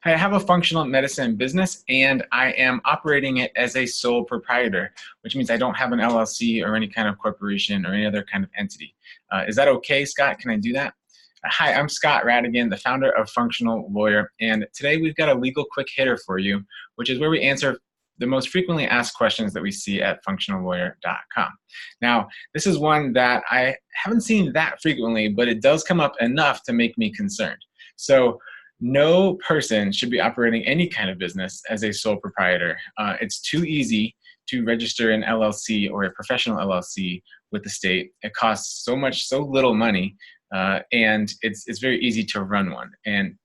I have a functional medicine business and I am operating it as a sole proprietor, which means I don't have an LLC or any kind of corporation or any other kind of entity. Is that okay, Scott? Can I do that? Hi, I'm Scott Rattigan, the founder of Functional Lawyer, and today we've got a legal quick hitter for you, which is where we answer the most frequently asked questions that we see at functionallawyer.com. Now, this is one that I haven't seen that frequently, but it does come up enough to make me concerned. So, no person should be operating any kind of business as a sole proprietor. It's too easy to register an LLC or a professional LLC with the state. It costs so little money, and it's very easy to run one. And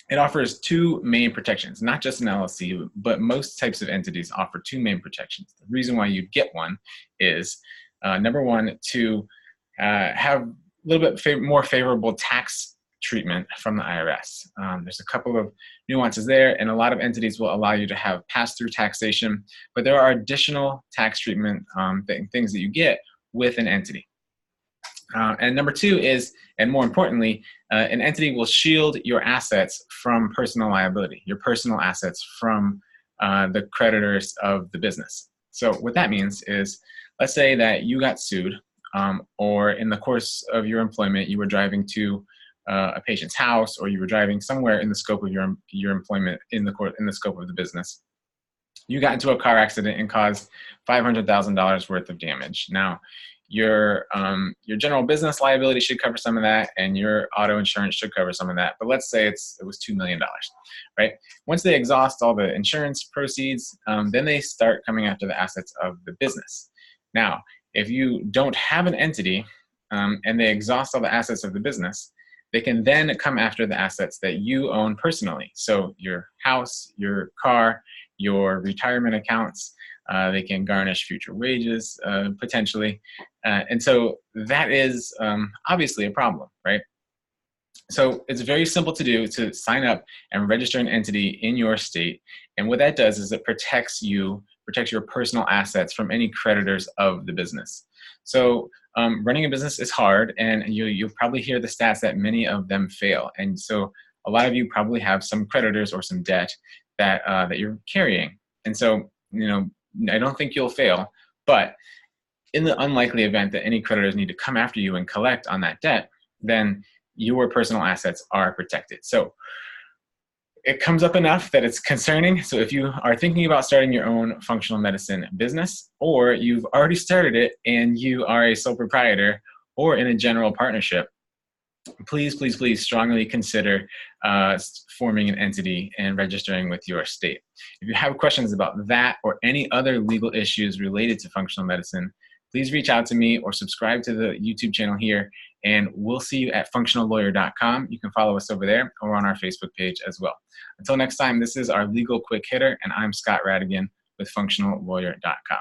it offers two main protections, not just an LLC, but most types of entities offer two main protections. The reason why you get one is, number one, to have a little bit more favorable tax treatment from the IRS. There's a couple of nuances there, and a lot of entities will allow you to have pass-through taxation, but there are additional tax treatment things that you get with an entity. And number two is, and more importantly, an entity will shield your assets from personal liability, your personal assets from the creditors of the business. So what that means is, let's say that you got sued, or in the course of your employment, you were driving to a patient's house, or you were driving somewhere in the scope of your employment, in the scope of the business. You got into a car accident and caused $500,000 worth of damage. Now, your general business liability should cover some of that, and your auto insurance should cover some of that. But let's say it was $2 million, right? Once they exhaust all the insurance proceeds, then they start coming after the assets of the business. Now, if you don't have an entity and they exhaust all the assets of the business, they can then come after the assets that you own personally. So your house, your car, your retirement accounts. They can garnish future wages, potentially. And so that is obviously a problem, right? So it's very simple to do, to sign up and register an entity in your state. And what that does is it protects your personal assets from any creditors of the business. So running a business is hard, and you'll probably hear the stats that many of them fail. And so a lot of you probably have some creditors or some debt that you're carrying. And so, I don't think you'll fail, but in the unlikely event that any creditors need to come after you and collect on that debt, then your personal assets are protected. So it comes up enough that it's concerning. So if you are thinking about starting your own functional medicine business, or you've already started it and you are a sole proprietor or in a general partnership, please, please, please strongly consider forming an entity and registering with your state. If you have questions about that or any other legal issues related to functional medicine, please reach out to me or subscribe to the YouTube channel here, and we'll see you at functionallawyer.com. You can follow us over there or on our Facebook page as well. Until next time, this is our legal quick hitter, and I'm Scott Rattigan with functionallawyer.com.